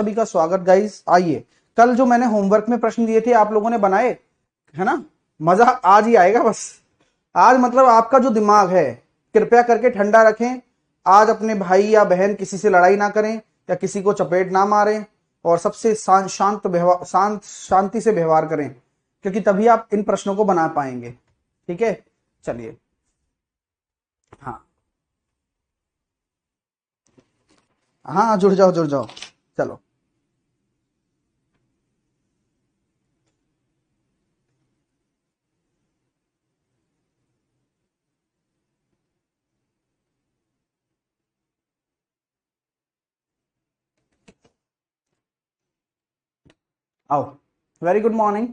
सभी का स्वागत गाइस। आइए, कल जो मैंने होमवर्क में प्रश्न दिए थे आप लोगों ने बनाए, है ना। मजा आज ही आएगा बस। आज मतलब आपका जो दिमाग है कृपया करके ठंडा रखें। आज अपने भाई या बहन किसी से लड़ाई ना करें या किसी को चपेट ना मारें और सबसे शांति से व्यवहार करें, क्योंकि तभी आप इन प्रश्नों को बना पाएंगे। ठीक है, चलिए। हाँ हाँ, जुड़ जाओ जुड़ जाओ, चलो। आओ, वेरी गुड मॉर्निंग।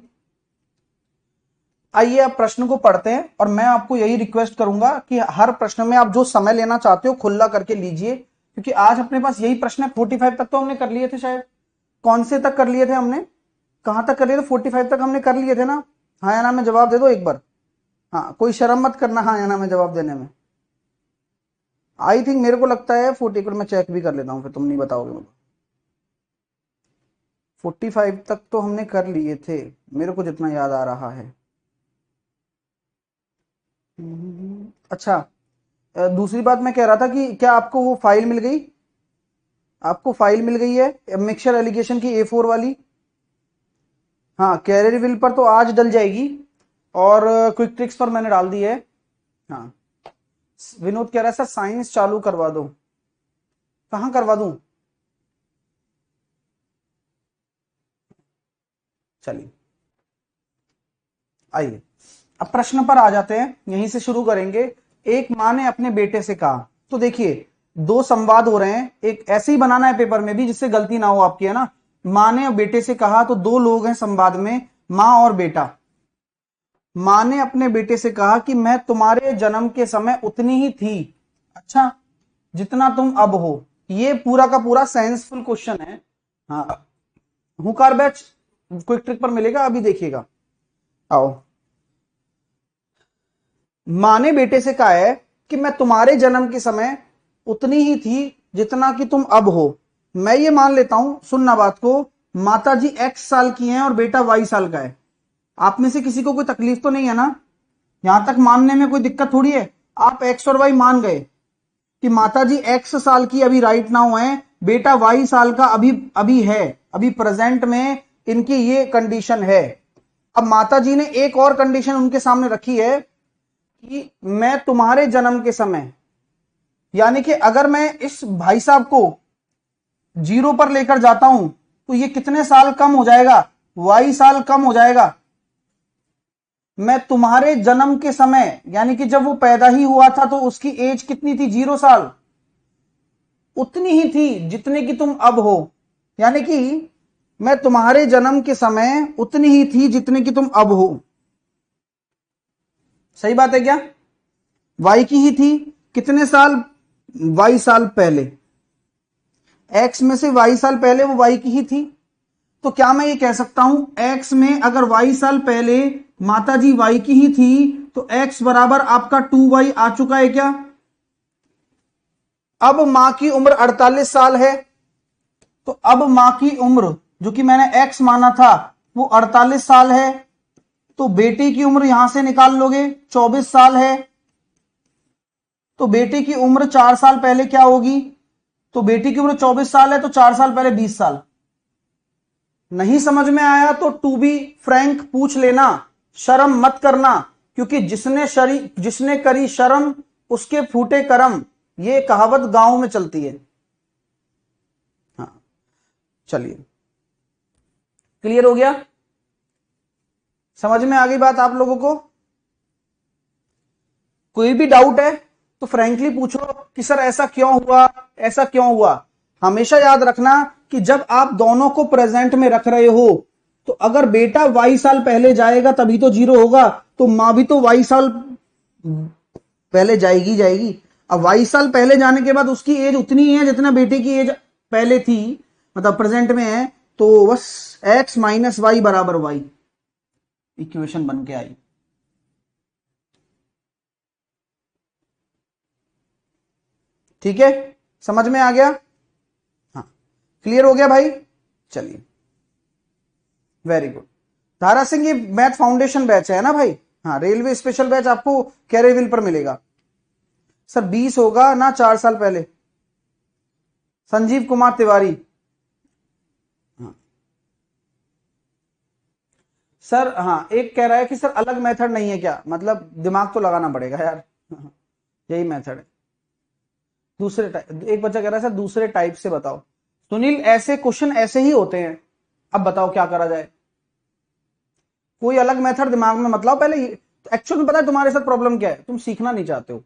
आइए अब प्रश्न को पढ़ते हैं और मैं आपको यही रिक्वेस्ट करूंगा कि हर प्रश्न में आप जो समय लेना चाहते हो खुला करके लीजिए, क्योंकि आज अपने पास यही प्रश्न है। 45 तक तो हमने कर लिए थे शायद। कौन से तक कर लिए थे हमने? कहां तक कर लिए थे? 45 तक हमने कर लिए थे ना। हाँ या ना में जवाब दे दो एक बार। हाँ, कोई शर्म मत करना हाँ या ना में जवाब देने में। आई थिंक मेरे को लगता है 40 को मैं चेक भी कर लेता हूँ, फिर तुम नहीं बताओगे मुझे। 45 तक तो हमने कर लिए थे, मेरे को जितना याद आ रहा है। अच्छा, दूसरी बात मैं कह रहा था कि क्या आपको वो फाइल मिल गई? आपको फाइल मिल गई है मिक्सचर एलिगेशन की A4 वाली? हाँ, कैरियर विल पर तो आज डल जाएगी और क्विक ट्रिक्स पर मैंने डाल दी है। हाँ, विनोद कह रहा है सर साइंस चालू करवा दो। कहाँ करवा दूं? चलिए आइए अब प्रश्न पर आ जाते हैं, यहीं से शुरू करेंगे। एक माँ ने अपने बेटे से कहा, तो देखिए दो संवाद हो रहे हैं, एक ऐसे ही बनाना है पेपर में भी जिससे गलती ना हो आपकी, है ना। माँ ने बेटे से कहा, तो दो लोग हैं संवाद में, माँ और बेटा। माँ ने अपने बेटे से कहा कि मैं तुम्हारे जन्म के समय उतनी ही थी, अच्छा, जितना तुम अब हो। ये पूरा का पूरा सेंसफुल क्वेश्चन है। हाँ, हुकार बैच क्विक ट्रिक पर मिलेगा, अभी देखिएगा। आओ, माँ ने बेटे से कहा है कि मैं तुम्हारे जन्म के समय उतनी ही थी जितना कि तुम अब हो। मैं ये मान लेता हूं, सुनना बात को, माता जी X साल की हैं और बेटा Y साल का है। आप में से किसी को कोई तकलीफ तो नहीं है ना? यहां तक मानने में कोई दिक्कत थोड़ी है। आप X और Y मान गए कि माता जी X साल की अभी राइट नाउ है, बेटा Y साल का अभी अभी है, अभी प्रेजेंट में इनकी ये कंडीशन है। अब माता जी ने एक और कंडीशन उनके सामने रखी है कि मैं तुम्हारे जन्म के समय, यानी कि अगर मैं इस भाई साहब को 0 पर लेकर जाता हूं तो ये कितने साल कम हो जाएगा? Y साल कम हो जाएगा। मैं तुम्हारे जन्म के समय यानी कि जब वो पैदा ही हुआ था तो उसकी एज कितनी थी? 0 साल। उतनी ही थी जितने की तुम अब हो, यानी कि मैं तुम्हारे जन्म के समय उतनी ही थी जितने की तुम अब हो। सही बात है क्या? Y की ही थी कितने साल? Y साल पहले। X में से Y साल पहले वो Y की ही थी। तो क्या मैं ये कह सकता हूं X में अगर Y साल पहले माता जी Y की ही थी तो X बराबर आपका 2Y आ चुका है क्या? अब मां की उम्र 48 साल है, तो अब मां की उम्र जो कि मैंने X माना था वो 48 साल है। तो बेटे की उम्र यहां से निकाल लोगे, 24 साल है। तो बेटे की उम्र 4 साल पहले क्या होगी? तो बेटी की उम्र 24 साल है तो 4 साल पहले 20 साल। नहीं समझ में आया तो टू बी फ्रैंक पूछ लेना, शर्म मत करना, क्योंकि जिसने करी शर्म उसके फूटे करम, ये कहावत गांव में चलती है। हाँ, चलिए, क्लियर हो गया? समझ में आ गई बात आप लोगों को? कोई भी डाउट है तो फ्रैंकली पूछो कि सर ऐसा क्यों हुआ, ऐसा क्यों हुआ। हमेशा याद रखना कि जब आप दोनों को प्रेजेंट में रख रहे हो तो अगर बेटा Y साल पहले जाएगा तभी तो 0 होगा, तो मां भी तो Y साल पहले जाएगी जाएगी। अब Y साल पहले जाने के बाद उसकी एज उतनी ही है जितना बेटे की एज पहले थी, मतलब प्रेजेंट में है। तो बस X माइनस वाई बराबर Y इक्वेशन बन के आई। ठीक है, समझ में आ गया? हाँ, क्लियर हो गया भाई? चलिए, वेरी गुड। धारा सिंह, ये मैथ फाउंडेशन बैच है ना भाई? हाँ, रेलवे स्पेशल बैच आपको कैरेविल पर मिलेगा। सर 20 होगा ना 4 साल पहले। संजीव कुमार तिवारी। हाँ सर, हाँ एक कह रहा है कि सर अलग मेथड नहीं है क्या? मतलब दिमाग तो लगाना पड़ेगा यार। यही मेथड है। दूसरे टाइप, एक बच्चा कह रहा है सर दूसरे टाइप से बताओ। सुनील, ऐसे क्वेश्चन ऐसे ही होते हैं। अब बताओ क्या करा जाए? कोई अलग मेथड दिमाग में मत लाओ पहले। एक्चुअल में पता है तुम्हारे साथ प्रॉब्लम क्या है? तुम सीखना नहीं चाहते हो।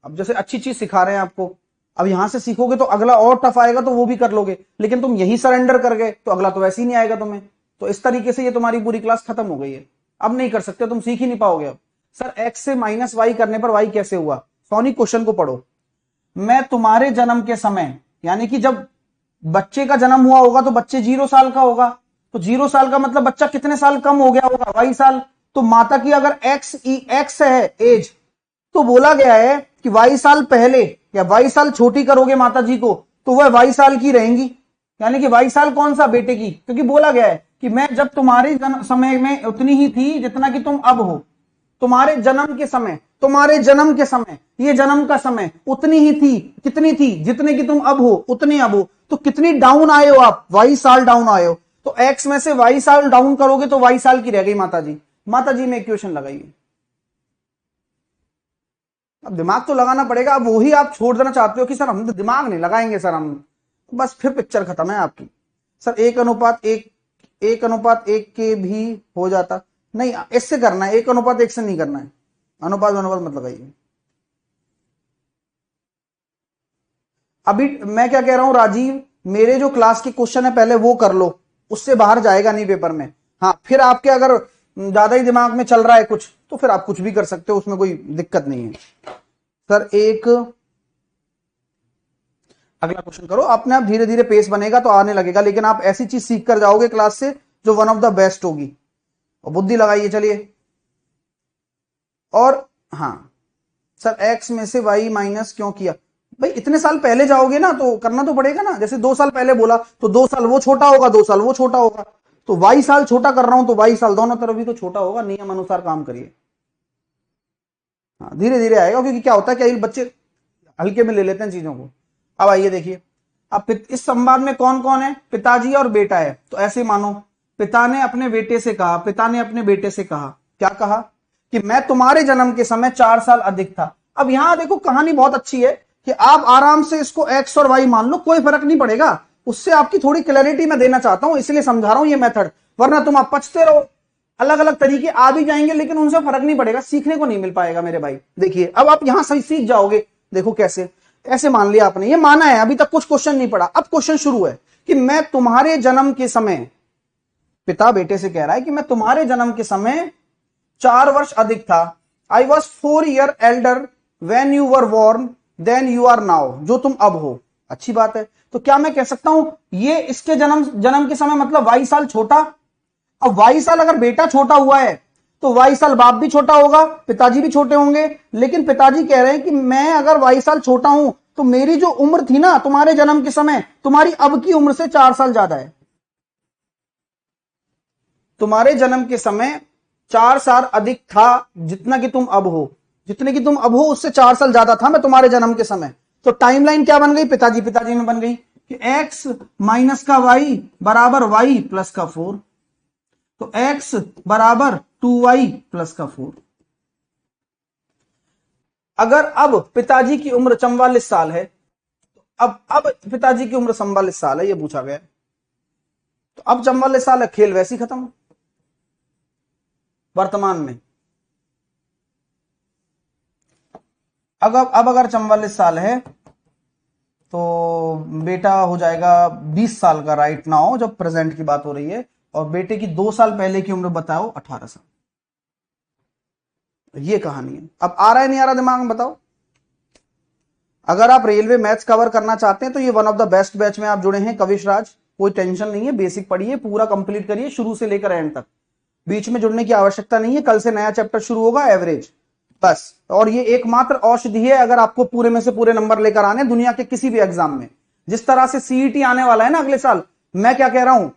अब जैसे अच्छी चीज सिखा रहे हैं आपको, अब यहां से सीखोगे तो अगला और टफ आएगा तो वो भी कर लोगे, लेकिन तुम यही सरेंडर कर गए तो अगला तो वैसे ही नहीं आएगा तुम्हें। तो इस तरीके से ये तुम्हारी पूरी क्लास खत्म हो गई है। अब नहीं कर सकते, तुम सीख ही नहीं पाओगे। अब सर एक्स से माइनस वाई करने पर वाई कैसे हुआ? सोनी क्वेश्चन को पढ़ो। मैं तुम्हारे जन्म के समय, यानी कि जब बच्चे का जन्म हुआ होगा तो बच्चे 0 साल का होगा, तो 0 साल का मतलब बच्चा कितने साल कम हो गया होगा? वाई साल। तो माता की अगर एक्स है एज, तो बोला गया है कि वाई साल पहले या वाई साल छोटी करोगे माता जी को तो वह वाई साल की रहेंगी। यानी कि वाई साल कौन सा? बेटे की। क्योंकि बोला गया है कि मैं जब तुम्हारे समय में उतनी ही थी जितना कि तुम अब हो। तुम्हारे जन्म के समय, तुम्हारे जन्म के समय, ये जन्म का समय उतनी ही थी। कितनी थी? जितने की तुम अब हो उतनी अब हो। तो कितनी डाउन आए हो आप? वाई साल डाउन आए हो। तो एक्स में से वाई साल डाउन करोगे तो वाई साल की रह गई माता जी। माता जी में इक्वेशन लगाइए। अब दिमाग तो लगाना पड़ेगा। अब वही आप छोड़ देना चाहते हो कि सर हम तो दिमाग नहीं लगाएंगे सर हम, बस फिर पिक्चर खत्म है आपकी। सर 1:1, 1:1 के भी हो जाता नहीं, इससे करना है। 1:1 से नहीं करना है, अनुपात अनुपात मत लगाइए। अभी मैं क्या कह रहा हूं राजीव, मेरे जो क्लास के क्वेश्चन है पहले वो कर लो, उससे बाहर जाएगा नहीं पेपर में। हाँ, फिर आपके अगर ज्यादा ही दिमाग में चल रहा है कुछ तो फिर आप कुछ भी कर सकते हो, उसमें कोई दिक्कत नहीं है। सर एक अगला क्वेश्चन करो, अपने आप धीरे धीरे पेस बनेगा तो आने लगेगा, लेकिन आप ऐसी चीज सीख कर जाओगे क्लास से जो वन ऑफ द बेस्ट होगी। और बुद्धि लगाइए। चलिए, और हाँ सर एक्स में से वाई माइनस क्यों किया? भाई इतने साल पहले जाओगे ना तो करना तो पड़ेगा ना। जैसे 2 साल पहले बोला तो 2 साल वो छोटा होगा, 2 साल वो छोटा होगा। तो वाई साल छोटा कर रहा हूं तो वाई साल दोनों तरफ भी तो छोटा होगा। नियम अनुसार काम करिए। हाँ, धीरे धीरे आएगा, क्योंकि क्या होता है क्या बच्चे हल्के में ले लेते हैं चीजों को। अब आइए देखिए, अब इस संवाद में कौन कौन है? पिताजी और बेटा है। तो ऐसे मानो पिता ने अपने बेटे से कहा, पिता ने अपने बेटे से कहा, क्या कहा? कि मैं तुम्हारे जन्म के समय 4 साल अधिक था। अब यहां देखो कहानी बहुत अच्छी है कि आप आराम से इसको एक्स और वाई मान लो, कोई फर्क नहीं पड़ेगा। उससे आपकी थोड़ी क्लैरिटी मैं देना चाहता हूं, इसलिए समझा रहा हूं ये मेथड, वरना तुम आप पचते रहो। अलग अलग तरीके आ भी जाएंगे लेकिन उनसे फर्क नहीं पड़ेगा, सीखने को नहीं मिल पाएगा मेरे भाई। देखिए अब आप यहां सही सीख जाओगे। देखो कैसे, ऐसे मान लिया आपने, ये माना है, अभी तक कुछ क्वेश्चन नहीं पड़ा। अब क्वेश्चन शुरू है कि मैं तुम्हारे जन्म के समय, पिता बेटे से कह रहा है कि मैं तुम्हारे जन्म के समय 4 वर्ष अधिक था। I was 4 year elder when you were born then you are now, जो तुम अब हो। अच्छी बात है। तो क्या मैं कह सकता हूं ये इसके जन्म के समय मतलब 22 साल छोटा। अब 22 साल अगर बेटा छोटा हुआ है तो 22 साल बाप भी छोटा होगा, पिताजी भी छोटे होंगे। लेकिन पिताजी कह रहे हैं कि मैं अगर 22 साल छोटा हूं तो मेरी जो उम्र थी ना तुम्हारे जन्म के समय, तुम्हारी अब की उम्र से 4 साल ज्यादा है। तुम्हारे जन्म के समय 4 साल अधिक था जितना कि तुम अब हो। जितने की तुम अब हो उससे 4 साल ज्यादा था मैं तुम्हारे जन्म के समय। तो टाइमलाइन क्या बन गई? पिताजी पिताजी में बन गई कि x माइनस का y बराबर y प्लस का 4। तो x बराबर 2y प्लस का 4। अगर अब पिताजी की उम्र 44 साल है, तो अब पिताजी की उम्र 44 साल है, ये पूछा गया। तो अब 44 साल है, खेल वैसे ही खत्म वर्तमान में। अब अगर 44 साल है तो बेटा हो जाएगा 20 साल का राइट नाउ, जब प्रेजेंट की बात हो रही है। और बेटे की 2 साल पहले की उम्र बताओ, 18 साल। ये कहानी है। अब आ रहा है नहीं आ रहा दिमाग में? बताओ। अगर आप रेलवे मैथ्स कवर करना चाहते हैं तो ये one of the best batch में आप जुड़े हैं, कविश राज। कोई टेंशन नहीं है, बेसिक पढ़िए, पूरा कंप्लीट करिए शुरू से लेकर एंड तक। बीच में जुड़ने की आवश्यकता नहीं है। कल से नया चैप्टर शुरू होगा, एवरेज बस। और ये एकमात्र औषधि है अगर आपको पूरे में से पूरे नंबर लेकर आने दुनिया के किसी भी एग्जाम में। जिस तरह से सीईटी आने वाला है ना अगले साल, मैं क्या कह रहा हूं,